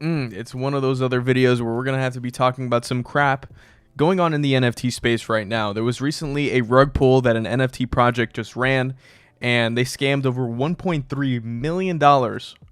It's one of those other videos where we're going to have to be talking about some crap going on in the NFT space right now. There was recently a rug pull that an NFT project just ran, and they scammed over $1.3 million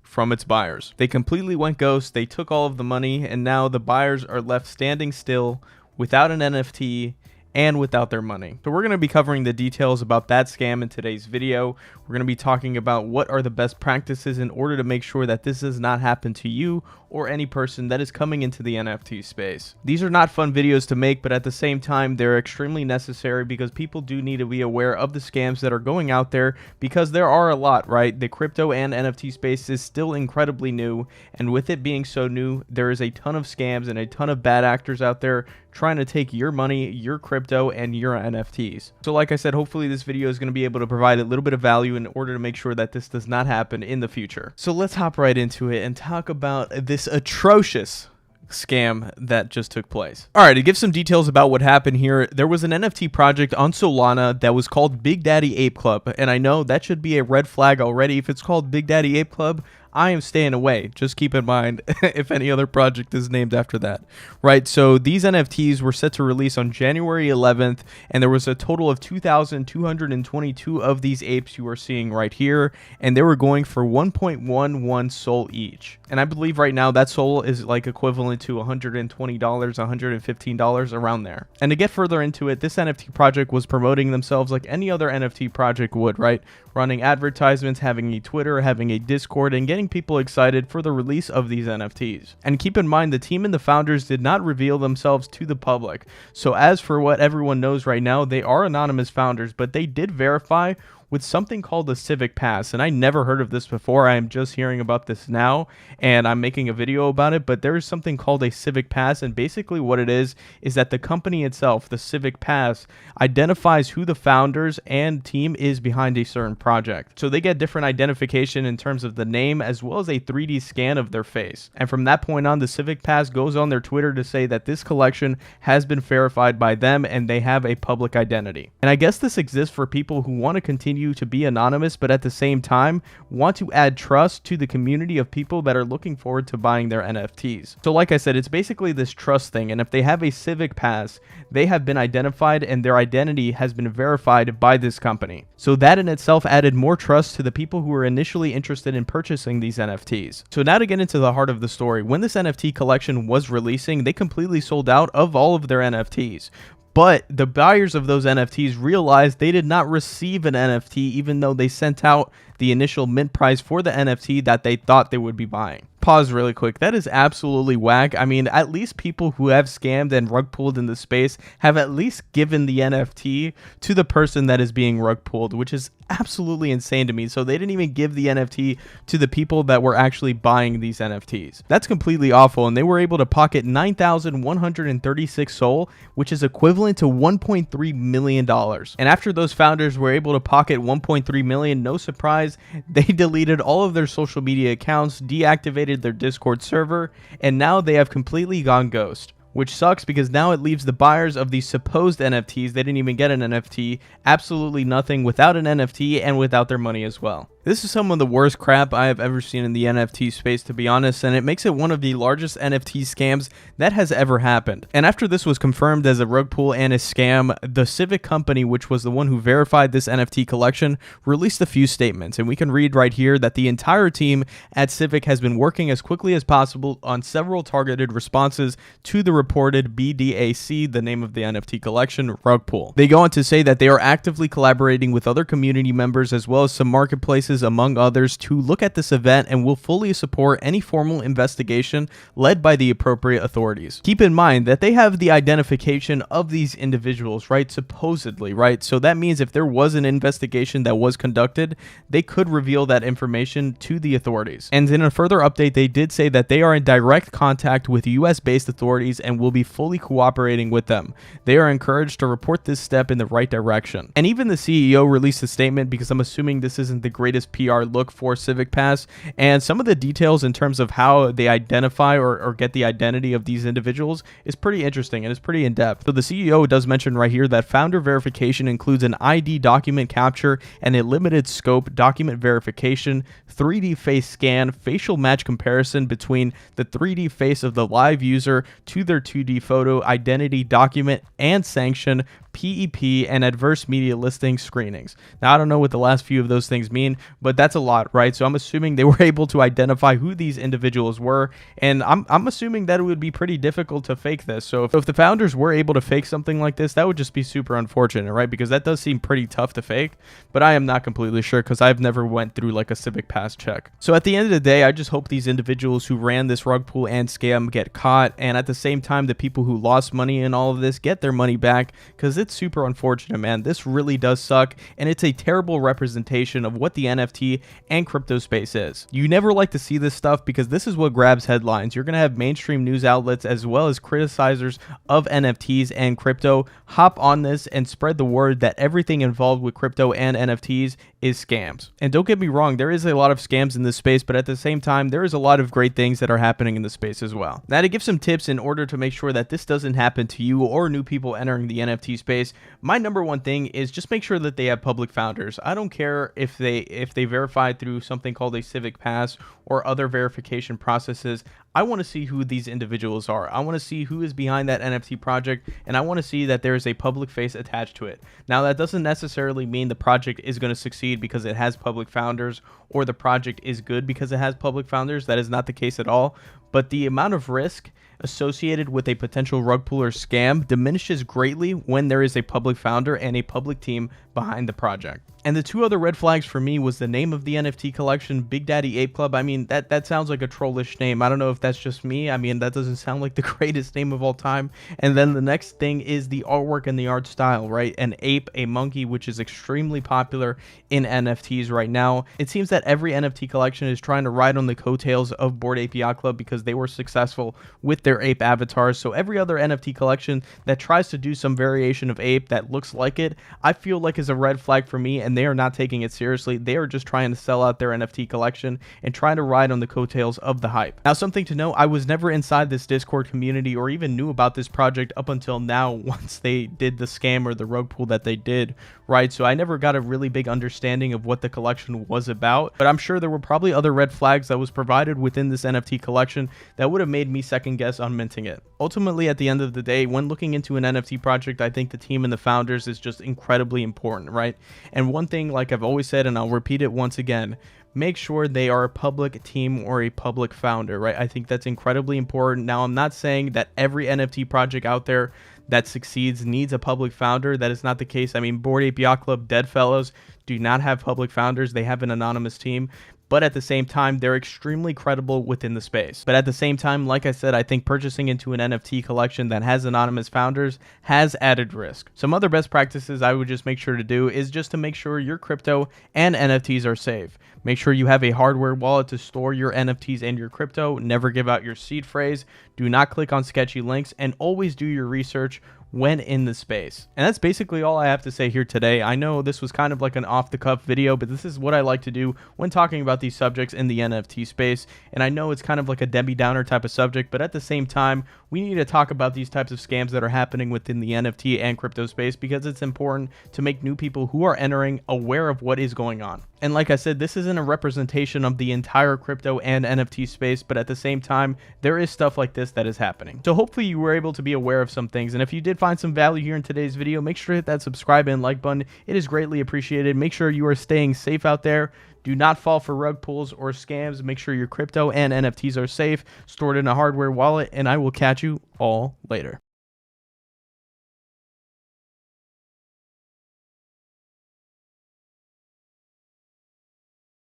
from its buyers. They completely went ghost. They took all of the money, and now the buyers are left standing still without an NFT and without their money. So we're going to be covering the details about that scam in today's video. We're going to be talking about what are the best practices in order to make sure that this does not happen to you or any person that is coming into the NFT space. These are not fun videos to make, but at the same time, they're extremely necessary because people do need to be aware of the scams that are going out there, because there are a lot, right? The crypto and NFT space is still incredibly new, and with it being so new, there is a ton of scams and a ton of bad actors out there trying to take your money, your crypto, and your NFTs. So like I said, hopefully this video is going to be able to provide a little bit of value in order to make sure that this does not happen in the future. So let's hop right into it and talk about this atrocious scam that just took place. All right, to give some details about what happened here, there was an NFT project on Solana that was called Big Daddy Ape Club, and I know that should be a red flag already. If it's called Big Daddy Ape Club, I am staying away. Just keep in mind if any other project is named after that, right? So these NFTs were set to release on January 11th, and there was a total of 2,222 of these apes you are seeing right here, and they were going for 1.11 SOL each. And I believe right now that SOL is like equivalent to $120, $115, around there. And to get further into it, this NFT project was promoting themselves like any other NFT project would, right? Running advertisements, having a Twitter, having a Discord, and getting people excited for the release of these NFTs. And keep in mind, the team and the founders did not reveal themselves to the public. So as for what everyone knows right now, they are anonymous founders, but they did verify with something called the Civic Pass. And I never heard of this before. I am just hearing about this now, and I'm making a video about it, but there is something called a Civic Pass, and basically what it is that the company itself, the Civic Pass, identifies who the founders and team is behind a certain project. So they get different identification in terms of the name as well as a 3D scan of their face. And from that point on, the Civic Pass goes on their Twitter to say that this collection has been verified by them and they have a public identity. And I guess this exists for people who want to continue to be anonymous, but at the same time want to add trust to the community of people that are looking forward to buying their NFTs. So like I said, it's basically this trust thing, and if they have a Civic Pass, they have been identified and their identity has been verified by this company. So that in itself added more trust to the people who were initially interested in purchasing these NFTs. So now to get into the heart of the story, when this NFT collection was releasing, they completely sold out of all of their NFTs. But the buyers of those NFTs realized they did not receive an NFT, even though they sent out the initial mint price for the NFT that they thought they would be buying. Pause really quick. That is absolutely whack. I mean, at least people who have scammed and rug pulled in the space have at least given the NFT to the person that is being rug pulled, which is absolutely insane to me. So they didn't even give the NFT to the people that were actually buying these NFTs. That's completely awful, and they were able to pocket 9,136 SOL, which is equivalent to $1.3 million. And after those founders were able to pocket 1.3 million, no surprise, they deleted all of their social media accounts, deactivated their Discord server, and now they have completely gone ghost. Which sucks because now it leaves the buyers of these supposed NFTs, they didn't even get an NFT, absolutely nothing without an NFT and without their money as well. This is some of the worst crap I have ever seen in the NFT space, to be honest, and it makes it one of the largest NFT scams that has ever happened. And after this was confirmed as a rug pull and a scam, the Civic company, which was the one who verified this NFT collection, released a few statements, and we can read right here that the entire team at Civic has been working as quickly as possible on several targeted responses to the reported BDAC, the name of the NFT collection, rug pull. They go on to say that they are actively collaborating with other community members as well as some marketplaces, among others, to look at this event and will fully support any formal investigation led by the appropriate authorities. Keep in mind that they have the identification of these individuals, right? Supposedly, right? So that means if there was an investigation that was conducted, they could reveal that information to the authorities. And in a further update, they did say that they are in direct contact with US-based authorities and will be fully cooperating with them. They are encouraged to report this step in the right direction. And even the CEO released a statement, because I'm assuming this isn't the greatest PR look for Civic Pass, and some of the details in terms of how they identify or get the identity of these individuals is pretty interesting and it's pretty in-depth. So the CEO does mention right here that founder verification includes an ID document capture and a limited scope document verification, 3D face scan, facial match comparison between the 3D face of the live user to their 2D photo, identity document, and sanction, PEP, and adverse media listing screenings. Now, I don't know what the last few of those things mean, but that's a lot, right? So I'm assuming they were able to identify who these individuals were, and I'm assuming that it would be pretty difficult to fake this. So if the founders were able to fake something like this, that would just be super unfortunate, right? Because that does seem pretty tough to fake, but I am not completely sure because I've never went through like a Civic Pass check. So at the end of the day, I just hope these individuals who ran this rug pull and scam get caught, and at the same time, the people who lost money in all of this get their money back, because it's super unfortunate, man. This really does suck, and it's a terrible representation of what the NFT and crypto space is. You never like to see this stuff because this is what grabs headlines. You're going to have mainstream news outlets as well as criticizers of NFTs and crypto hop on this and spread the word that everything involved with crypto and NFTs is scams. And don't get me wrong, there is a lot of scams in this space, but at the same time, there is a lot of great things that are happening in the space as well. Now, to give some tips in order to make sure that this doesn't happen to you or new people entering the NFT space, my number one thing is just make sure that they have public founders. I don't care if they verify through something called a Civic Pass or other verification processes. I want to see who these individuals are. I want to see who is behind that NFT project, and I want to see that there is a public face attached to it. Now, that doesn't necessarily mean the project is going to succeed because it has public founders, or the project is good because it has public founders. That is not the case at all. But the amount of risk associated with a potential rug pull or scam diminishes greatly when there is a public founder and a public team behind the project. And the two other red flags for me was the name of the NFT collection, Big Daddy Ape Club. I mean, that sounds like a trollish name. I don't know if that's just me. I mean, that doesn't sound like the greatest name of all time. And then the next thing is the artwork and the art style, right? An ape, a monkey, which is extremely popular in NFTs right now. It seems that every NFT collection is trying to ride on the coattails of Bored Ape Yacht Club because they were successful with their ape avatars. So every other NFT collection that tries to do some variation of ape that looks like it, I feel like is a red flag for me, and they are not taking it seriously. They are just trying to sell out their NFT collection and trying to ride on the coattails of the hype. Now, something to note, I was never inside this Discord community or even knew about this project up until now once they did the scam or the rug pull that they did, right? So I never got a really big understanding of what the collection was about, but I'm sure there were probably other red flags that was provided within this NFT collection that would have made me second guess on minting it. Ultimately, at the end of the day, when looking into an NFT project, I think the team and the founders is just incredibly important, right? And one thing, like I've always said, and I'll repeat it once again, make sure they are a public team or a public founder, right? I think that's incredibly important. Now, I'm not saying that every NFT project out there that succeeds needs a public founder. That is not the case. I mean, Bored Ape Yacht Club, Deadfellows do not have public founders. They have an anonymous team. But at the same time, they're extremely credible within the space. But at the same time, like I said, I think purchasing into an NFT collection that has anonymous founders has added risk. Some other best practices I would just make sure to do is just to make sure your crypto and NFTs are safe. Make sure you have a hardware wallet to store your NFTs and your crypto. Never give out your seed phrase. Do not click on sketchy links, and always do your research when in the space. And that's basically all I have to say here today. I know this was kind of like an off-the-cuff video, but this is what I like to do when talking about these subjects in the NFT space. And I know it's kind of like a Debbie Downer type of subject, but at the same time, we need to talk about these types of scams that are happening within the NFT and crypto space because it's important to make new people who are entering aware of what is going on. And like I said, this isn't a representation of the entire crypto and NFT space, but at the same time, there is stuff like this that is happening. So hopefully you were able to be aware of some things. And if you did find some value here in today's video, make sure to hit that subscribe and like button. It is greatly appreciated. Make sure you are staying safe out there. Do not fall for rug pulls or scams. Make sure your crypto and NFTs are safe, stored in a hardware wallet, and I will catch you all later.